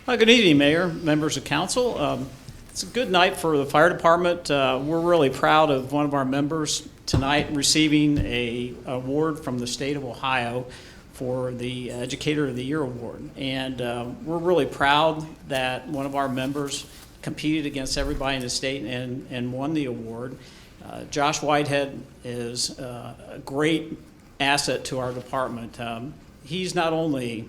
Good evening, Mayor, members of council. It's a good night for the fire department. We're really proud of one of our members tonight receiving an award from the state of Ohio for the Educator of the Year award. And we're really proud that one of our members competed against everybody in the state and won the award. Josh Whitehead is a great asset to our department. He's not only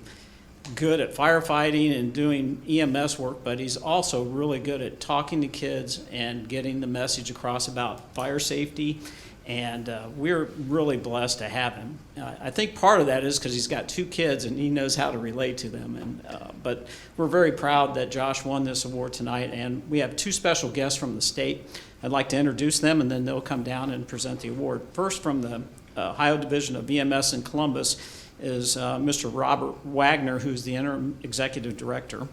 good at firefighting and doing EMS work, but he's also really good at talking to kids and getting the message across about fire safety, and we're really blessed to have him. I think part of that is because he's got 2 kids and he knows how to relate to them, but we're very proud that Josh won this award tonight, and we have 2 special guests from the state. I'd like to introduce them, and then they'll come down and present the award. First, from the Ohio Division of EMS in Columbus, is Mr. Robert Wagner, who's the interim executive director,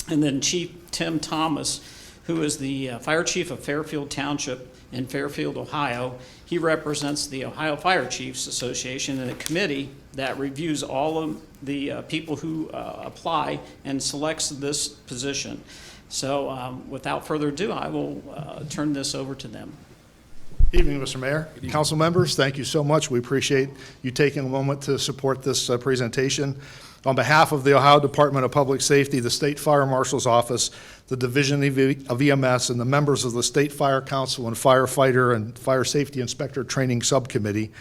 and then Chief Tim Thomas, who is the fire chief of Fairfield Township in Fairfield, Ohio. He represents the Ohio Fire Chiefs Association and a committee that reviews all of the people who apply and selects this position. So without further ado, I will turn this over to them. Evening, Mr. Mayor. Council members, thank you so much. We appreciate you taking a moment to support this presentation. On behalf of the Ohio Department of Public Safety, the State Fire Marshal's Office, the Division of EMS, and the members of the State Fire Council and Firefighter and Fire Safety Inspector Training Subcommittee,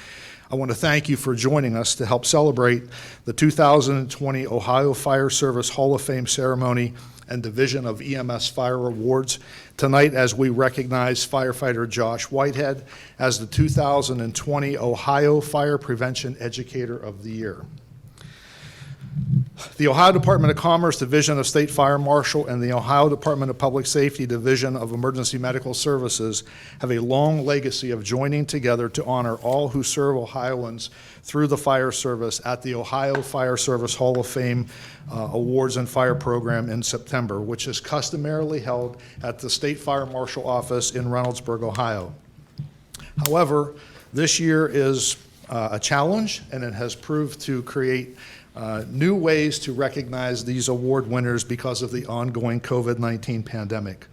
I want to thank you for joining us to help celebrate the 2020 Ohio Fire Service Hall of Fame ceremony and Division of EMS Fire Awards tonight, as we recognize firefighter Josh Whitehead as the 2020 Ohio Fire Prevention Educator of the Year. The Ohio Department of Commerce Division of State Fire Marshal and the Ohio Department of Public Safety Division of Emergency Medical Services have a long legacy of joining together to honor all who serve Ohioans through the fire service at the Ohio Fire Service Hall of Fame Awards and Fire Program in September, which is customarily held at the State Fire Marshal Office in Reynoldsburg, Ohio. However, this year is a challenge, and it has proved to create new ways to recognize these award winners because of the ongoing COVID-19 pandemic.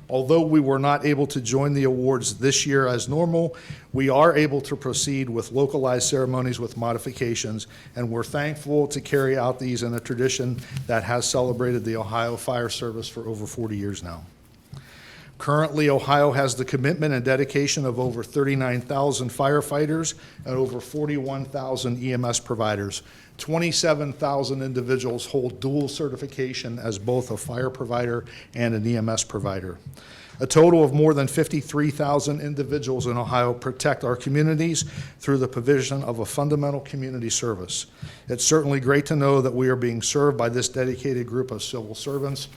Although we were not able to join the awards this year as normal, we are able to proceed with localized ceremonies with modifications, and we're thankful to carry out these in a tradition that has celebrated the Ohio Fire Service for over 40 years now. Currently, Ohio has the commitment and dedication of over 39,000 firefighters and over 41,000 EMS providers. 27,000 individuals hold dual certification as both a fire provider and an EMS provider. A total of more than 53,000 individuals in Ohio protect our communities through the provision of a fundamental community service. It's certainly great to know that we are being served by this dedicated group of civil servants.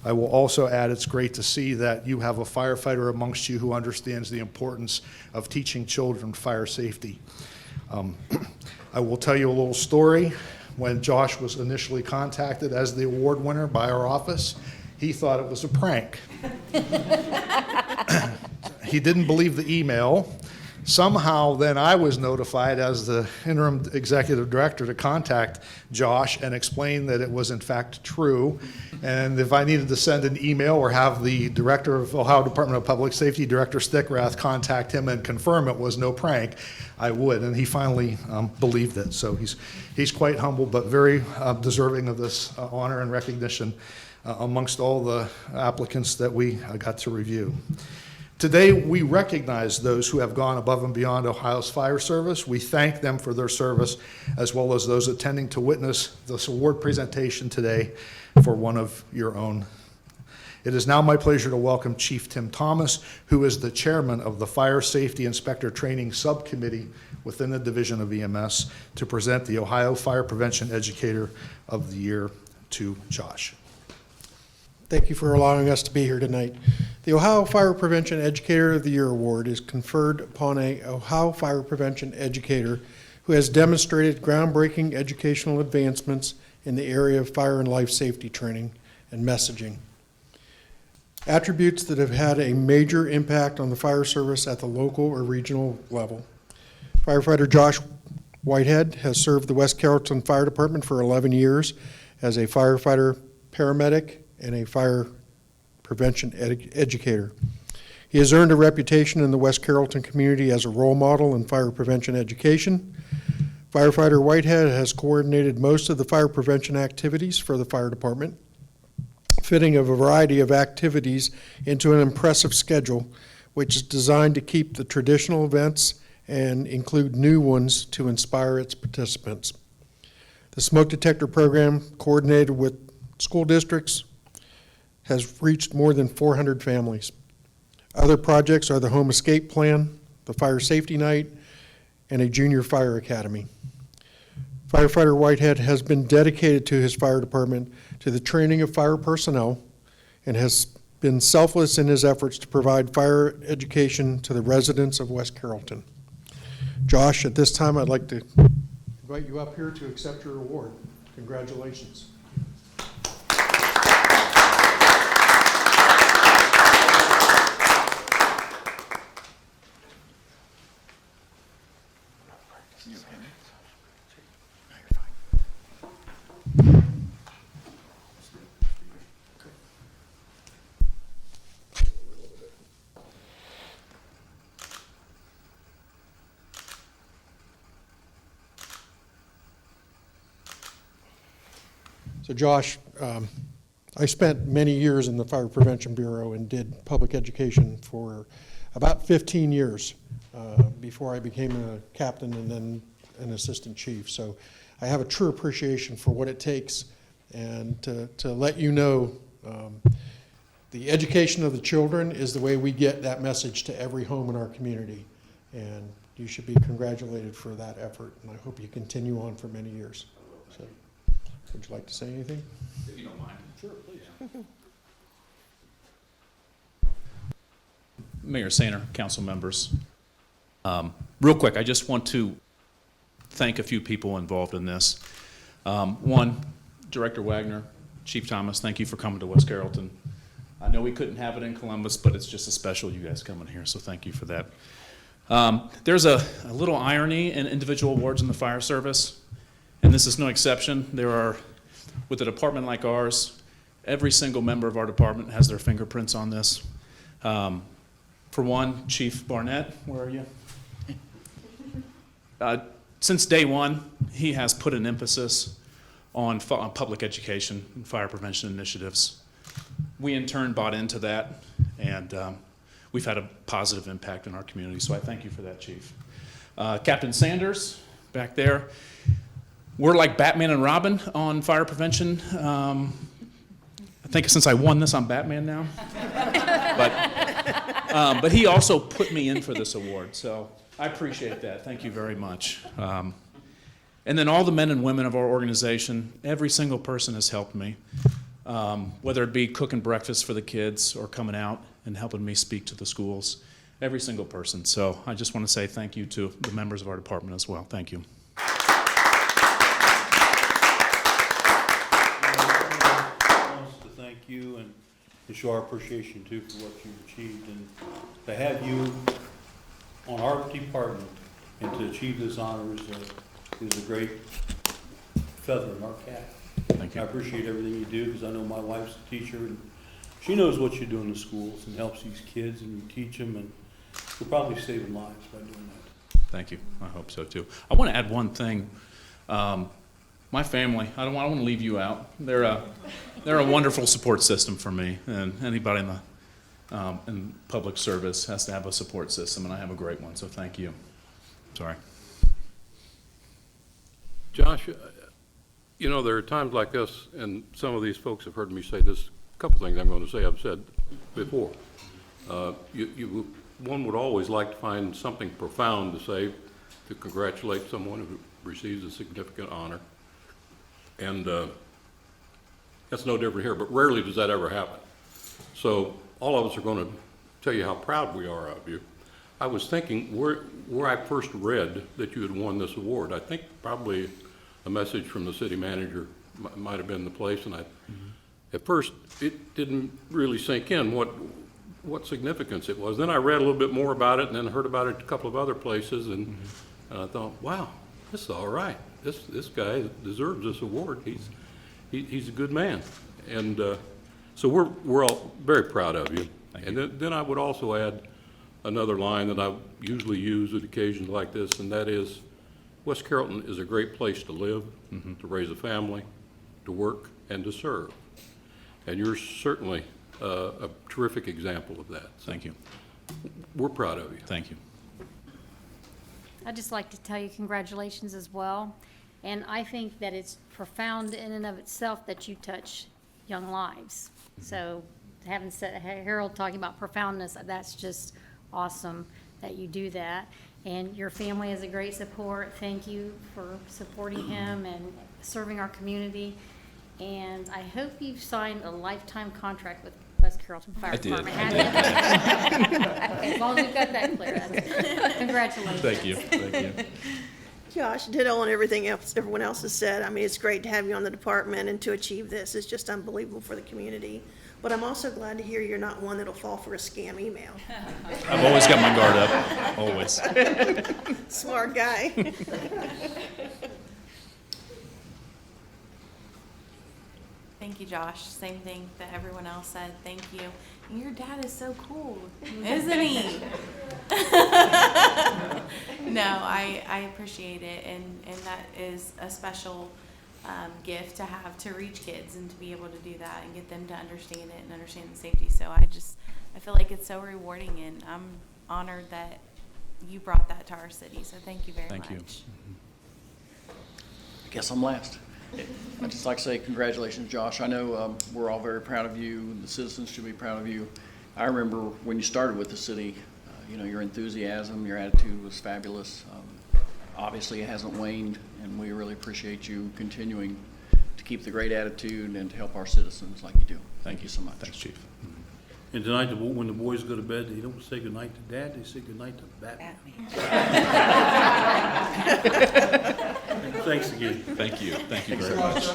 I will also add it's great to see that you have a firefighter amongst you who understands the importance of teaching children fire safety. I will tell you a little story. When Josh was initially contacted as the award winner by our office, he thought it was a prank. He didn't believe the email. Somehow then I was notified as the interim executive director to contact Josh and explain that it was in fact true. And if I needed to send an email or have the director of Ohio Department of Public Safety, Director Stickrath, contact him and confirm it was no prank, I would. And he finally believed it. So he's quite humble, but very deserving of this honor and recognition amongst all the applicants that we got to review. Today, we recognize those who have gone above and beyond Ohio's fire service. We thank them for their service, as well as those attending to witness this award presentation today for one of your own. It is now my pleasure to welcome Chief Tim Thomas, who is the chairman of the Fire Safety Inspector Training Subcommittee within the Division of EMS, to present the Ohio Fire Prevention Educator of the Year to Josh. Thank you for allowing us to be here tonight. The Ohio Fire Prevention Educator of the Year Award is conferred upon a Ohio Fire Prevention educator who has demonstrated groundbreaking educational advancements in the area of fire and life safety training and messaging. Attributes that have had a major impact on the fire service at the local or regional level. Firefighter Josh Whitehead has served the West Carrollton Fire Department for 11 years as a firefighter paramedic, and a fire prevention educator. He has earned a reputation in the West Carrollton community as a role model in fire prevention education. Firefighter Whitehead has coordinated most of the fire prevention activities for the fire department, fitting a variety of activities into an impressive schedule, which is designed to keep the traditional events and include new ones to inspire its participants. The smoke detector program, coordinated with school districts, has reached more than 400 families. Other projects are the home escape plan, the fire safety night, and a junior fire academy. Firefighter Whitehead has been dedicated to his fire department, to the training of fire personnel, and has been selfless in his efforts to provide fire education to the residents of West Carrollton. Josh, at this time, I'd like to invite you up here to accept your award. Congratulations. So Josh, I spent many years in the Fire Prevention Bureau and did public education for about 15 years before I became a captain and then an assistant chief. So I have a true appreciation for what it takes, and to let you know, the education of the children is the way we get that message to every home in our community. And you should be congratulated for that effort, and I hope you continue on for many years. So, would you like to say anything? If you don't mind. Sure, please. Mayor Sainer, council members. Real quick, I just want to thank a few people involved in this. One, Director Wagner, Chief Thomas, thank you for coming to West Carrollton. I know we couldn't have it in Columbus, but it's just a special you guys coming here, so thank you for that. There's a little irony in individual awards in the fire service, and this is no exception. There are, with a department like ours, every single member of our department has their fingerprints on this. For one, Chief Barnett, where are you? Since day one, he has put an emphasis on public education and fire prevention initiatives. We in turn bought into that, and we've had a positive impact in our community, so I thank you for that, Chief. Captain Sanders, back there, we're like Batman and Robin on fire prevention. I think since I won this, I'm Batman now. But he also put me in for this award, so I appreciate that. Thank you very much. And then all the men and women of our organization, every single person has helped me, whether it be cooking breakfast for the kids or coming out and helping me speak to the schools, every single person. So I just want to say thank you to the members of our department as well. Thank you. Thank you and to show our appreciation too for what you've achieved, and to have you on our department and to achieve this honor is a great feather in our cap. Thank you. I appreciate everything you do because I know my wife's a teacher and she knows what you do in the schools and helps these kids and you teach them, and you're probably saving lives by doing that. Thank you. I hope so too. I want to add one thing. My family, I don't want to leave you out. They're a wonderful support system for me, and anybody in public service has to have a support system, and I have a great one, so thank you. Sorry. Josh, you know, there are times like this, and some of these folks have heard me say this, a couple things I'm going to say I've said before. One would always like to find something profound to say to congratulate someone who receives a significant honor. And that's no different here, but rarely does that ever happen. So all of us are going to tell you how proud we are of you. I was thinking where I first read that you had won this award, I think probably a message from the city manager might have been the place, and at first it didn't really sink in what significance it was. Then I read a little bit more about it and then heard about it a couple of other places, and I thought, wow, this is all right. This guy deserves this award. He's a good man. And so we're all very proud of you. Thank And you. then I would also add another line that I usually use at occasions like this, and that is, West Carrollton is a great place to live, to raise a family, to work, and to serve. And you're certainly a terrific example of that. So Thank you. we're proud of you. Thank you. I'd just like to tell you congratulations as well. And I think that it's profound in and of itself that you touch young lives. So having said, Harold talking about profoundness, that's just awesome that you do that. And your family is a great support. Thank you for supporting him and serving our community. And I hope you've signed a lifetime contract with West Carrollton Fire I did. Department. Okay, as long as we've got that clear, that's, congratulations. Thank you. Thank you. Josh, ditto on everything else everyone else has said. I mean, it's great to have you on the department, and to achieve this is just unbelievable for the community. But I'm also glad to hear you're not one that'll fall for a scam email. I've always got my guard up, always. Smart guy. Thank you, Josh. Same thing that everyone else said. Thank you. And your dad is so cool, isn't he? No, I appreciate it, and that is a special gift to have, to reach kids and to be able to do that and get them to understand it and understand the safety. So I feel like it's so rewarding, and I'm honored that you brought that to our city. So thank you very much. Thank you. I guess I'm last. I'd just like to say congratulations, Josh. I know we're all very proud of you. The citizens should be proud of you. I remember when you started with the city, your enthusiasm, your attitude was fabulous. Obviously, it hasn't waned, and we really appreciate you continuing to keep the great attitude and to help our citizens like you do. Thank you so much. Thanks, Chief. And tonight, when the boys go to bed, they don't say goodnight to Dad, they say goodnight to Batman. Thanks again. Thank you. Thank you very much.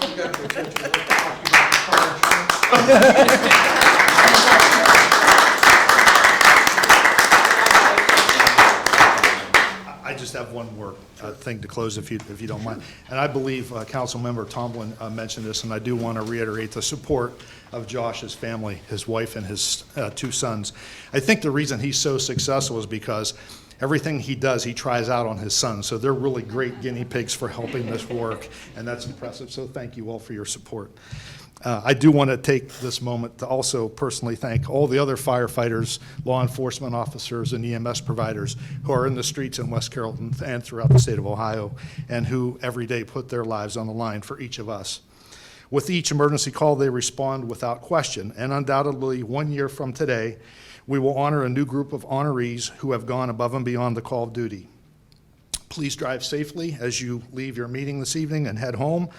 I just have one more thing to close, if you don't mind. And I believe Councilmember Tomlin mentioned this, and I do want to reiterate the support of Josh's family, his wife and his 2 sons. I think the reason he's so successful is because everything he does, he tries out on his sons. So they're really great guinea pigs for helping this work, and that's impressive. So thank you all for your support. I do want to take this moment to also personally thank all the other firefighters, law enforcement officers, and EMS providers who are in the streets in West Carrollton and throughout the state of Ohio, and who every day put their lives on the line for each of us. With each emergency call, they respond without question, and undoubtedly 1 year from today, we will honor a new group of honorees who have gone above and beyond the call of duty. Please drive safely as you leave your meeting this evening and head home.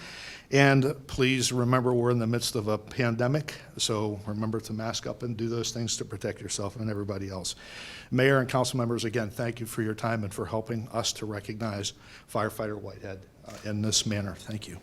And please remember, we're in the midst of a pandemic, so remember to mask up and do those things to protect yourself and everybody else. Mayor and council members, again, thank you for your time and for helping us to recognize firefighter Whitehead in this manner. Thank you.